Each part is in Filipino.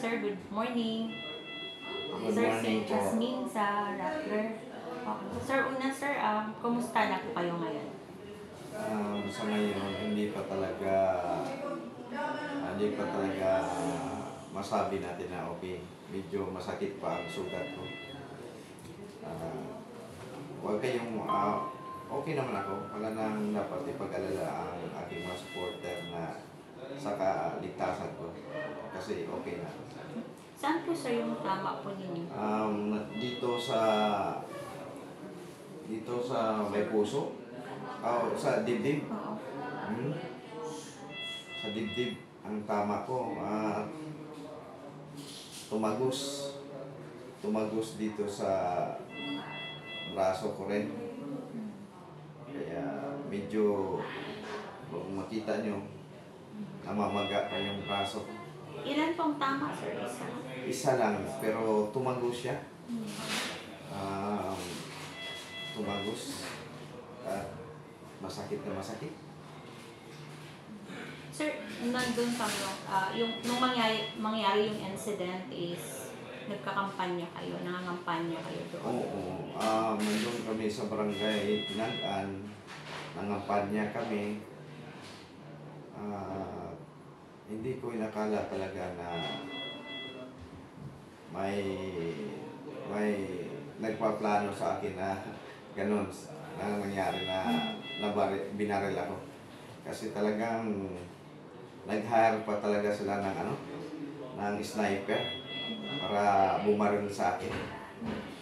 Sir, good morning. Good Sir, morning si po. Jasmine sa Rappler. Okay. Sir, sir, kumusta na po kayo ngayon? Sa ngayon, hindi pa talaga masabi natin na okay. Medyo masakit pa ang sugat ko. Huwag kayong, okay naman ako. Wala nang dapat ipag-alala ang aking mga supporter na sa kaligtasan ko. Kasi okay na. Saan po, sir, yung tama po ninyo? Dito sa may puso. Sa dibdib. Oo. Sa dibdib ang tama ko. Tumagos dito sa braso ko rin. Kaya medyo kung makita nyo, namamaga pa yung braso ko. Ilan pong tama, sir? Isa? Isa lang, pero tumagos siya. Tumagos. At masakit na masakit. Sir, nandun kami, nung mangyari yung incident is nagkakampanya kayo, nangangampanya kayo doon? Oo. Nandun kami sa barangay Tinagan. Nangampanya kami. Hindi ko inakala talaga na may nagpaplano sa akin na ganun na nangyari na binaril ako. Kasi talagang nag-hire pa talaga sila ng sniper para bumaril sa akin.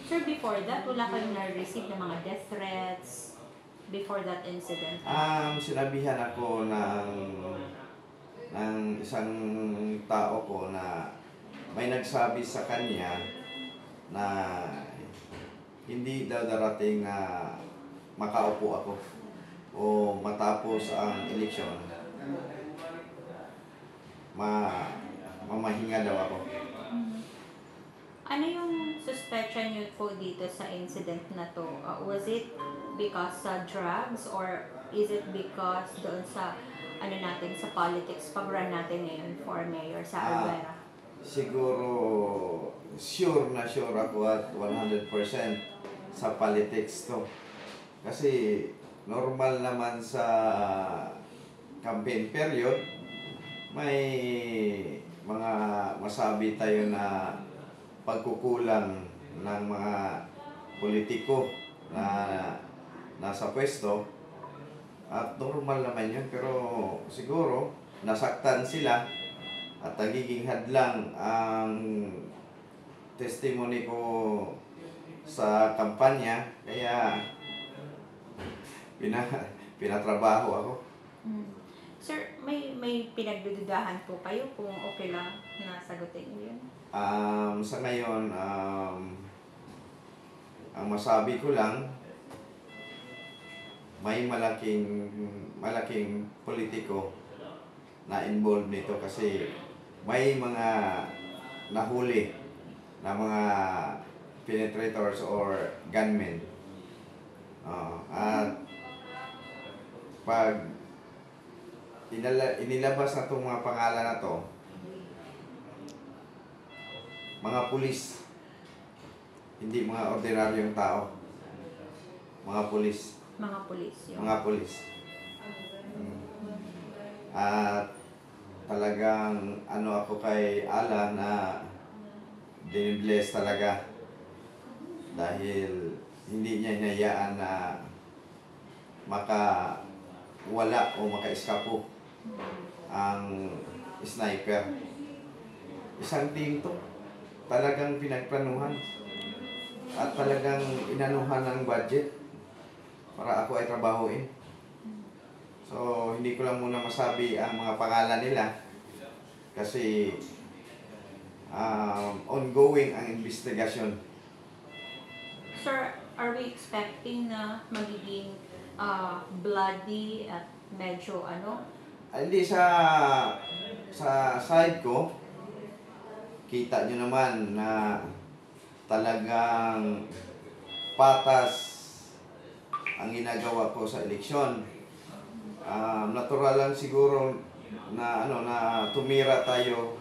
Sir, before that, wala kayong na-receive ng mga death threats before that incident? Sinabihan ako ng isang tao ko na may nagsabi sa kanya na hindi daw darating na makaupo ako o matapos ang eleksyon, mamahinga daw ako. Ano yung suspecha niyo po dito sa incident na to? Was it because sa drugs or is it because doon sa sa politics pag-run natin ngayon for mayor sa Albuera? Siguro sure ako at 100% sa politics to. Kasi normal naman sa campaign period, may mga masabi tayo na pagkukulang ng mga politiko na nasa pwesto. At normal naman yun, pero siguro nasaktan sila at nagiging hadlang ang testimony ko sa kampanya, kaya pinatrabaho ako. Sir, may pinagdududahan po kayo kung okay lang na sagutin niyo yun? Sa ngayon, ang masabi ko lang, may malaking politiko na involved nito kasi may mga nahuli na mga penetrators or gunmen. At pag inilabas na itong mga pangalan na to, mga pulis, hindi mga ordinaryong tao, mga pulis. Mga pulis yun? Mga pulis. At talagang ako kay Allah na dinibless talaga dahil hindi niya hinayaan na makawala o maka-eskapo ang sniper. Isang team to, talagang pinagplanuhan at talagang inanuhan ng budget para ako ay trabahuin. So, hindi ko lang muna masabi ang mga pangalan nila kasi ongoing ang investigasyon. Sir, are we expecting na magiging bloody at medyo Hindi sa side ko, kita nyo naman na talagang patas ang ginagawa ko sa eleksyon. Natural lang siguro na na tumira tayo